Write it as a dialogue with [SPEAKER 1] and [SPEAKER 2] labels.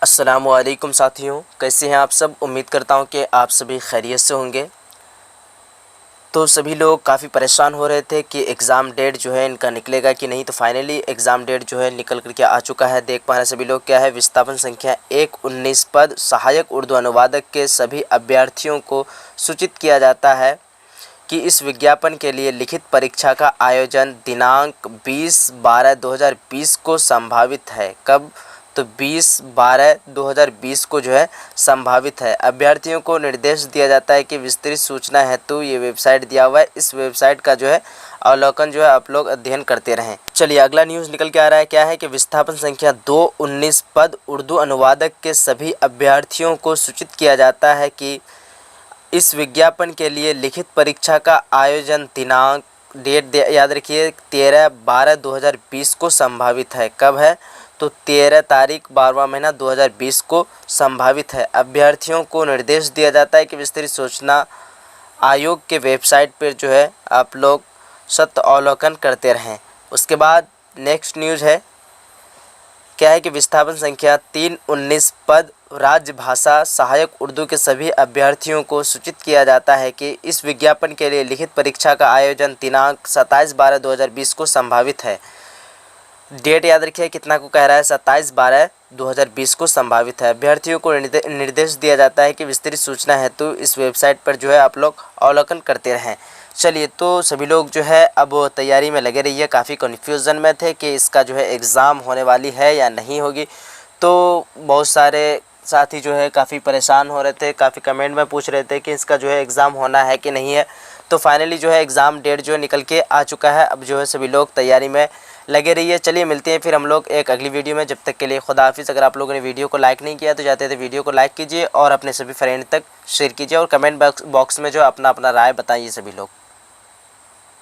[SPEAKER 1] अस्सलामुअलैकुम साथियों, कैसे हैं आप सब। उम्मीद करता हूं कि आप सभी खैरियत से होंगे। तो सभी लोग काफ़ी परेशान हो रहे थे कि एग्ज़ाम डेट जो है इनका निकलेगा कि नहीं। तो फाइनली एग्ज़ाम डेट जो है निकल करके आ चुका है। देख पा रहे सभी लोग क्या है, विस्थापन संख्या 119 पद सहायक उर्दू अनुवादक के सभी अभ्यर्थियों को सूचित किया जाता है कि इस विज्ञापन के लिए लिखित परीक्षा का आयोजन दिनांक 20/12/2020 को संभावित है। कब? तो 20/12/2020 को जो है संभावित है। अभ्यर्थियों को निर्देश दिया जाता है कि विस्तृत सूचना हेतु ये वेबसाइट दिया हुआ है, इस वेबसाइट का जो है अवलोकन जो है आप लोग अध्ययन करते रहें। चलिए अगला न्यूज़ निकल के आ रहा है। क्या है कि विस्थापन संख्या 219 पद उर्दू अनुवादक के सभी अभ्यर्थियों को सूचित किया जाता है कि इस विज्ञापन के लिए लिखित परीक्षा का आयोजन दिनांक डेट याद रखिए 13/12/2020 को संभावित है। कब है? तो 13 तारीख 12वां महीना 2020 को संभावित है। अभ्यर्थियों को निर्देश दिया जाता है कि विस्तृत सूचना आयोग के वेबसाइट पर जो है आप लोग सत्य अवलोकन करते रहें। उसके बाद नेक्स्ट न्यूज़ है। क्या है कि विस्थापन संख्या 319 पद राजभाषा सहायक उर्दू के सभी अभ्यर्थियों को सूचित किया जाता है कि इस विज्ञापन के लिए लिखित परीक्षा का आयोजन दिनांक 27/12/2020 को संभावित है। डेट याद रखिए कितना को कह रहा है, 27/12/2020 को संभावित है। अभ्यर्थियों को निर्देश दिया जाता है कि विस्तृत सूचना हेतु इस वेबसाइट पर जो है आप लोग अवलोकन करते रहें। चलिए तो सभी लोग जो है अब तैयारी में लगे रहिए। काफ़ी कन्फ्यूज़न में थे कि इसका जो है एग्ज़ाम होने वाली है या नहीं होगी। तो बहुत सारे साथी जो है काफ़ी परेशान हो रहे थे, काफ़ी कमेंट में पूछ रहे थे कि इसका जो है एग्ज़ाम होना है कि नहीं है। तो फाइनली जो है एग्ज़ाम डेट जो है निकल के आ चुका है। अब जो है सभी लोग तैयारी में लगे रहिए। चलिए मिलते हैं फिर हम लोग एक अगली वीडियो में। जब तक के लिए खुदा हाफिज़। अगर आप लोगों ने वीडियो को लाइक नहीं किया तो जाते थे वीडियो को लाइक कीजिए और अपने सभी फ्रेंड तक शेयर कीजिए और कमेंट बॉक्स में जो अपना अपना राय बताइए सभी लोग।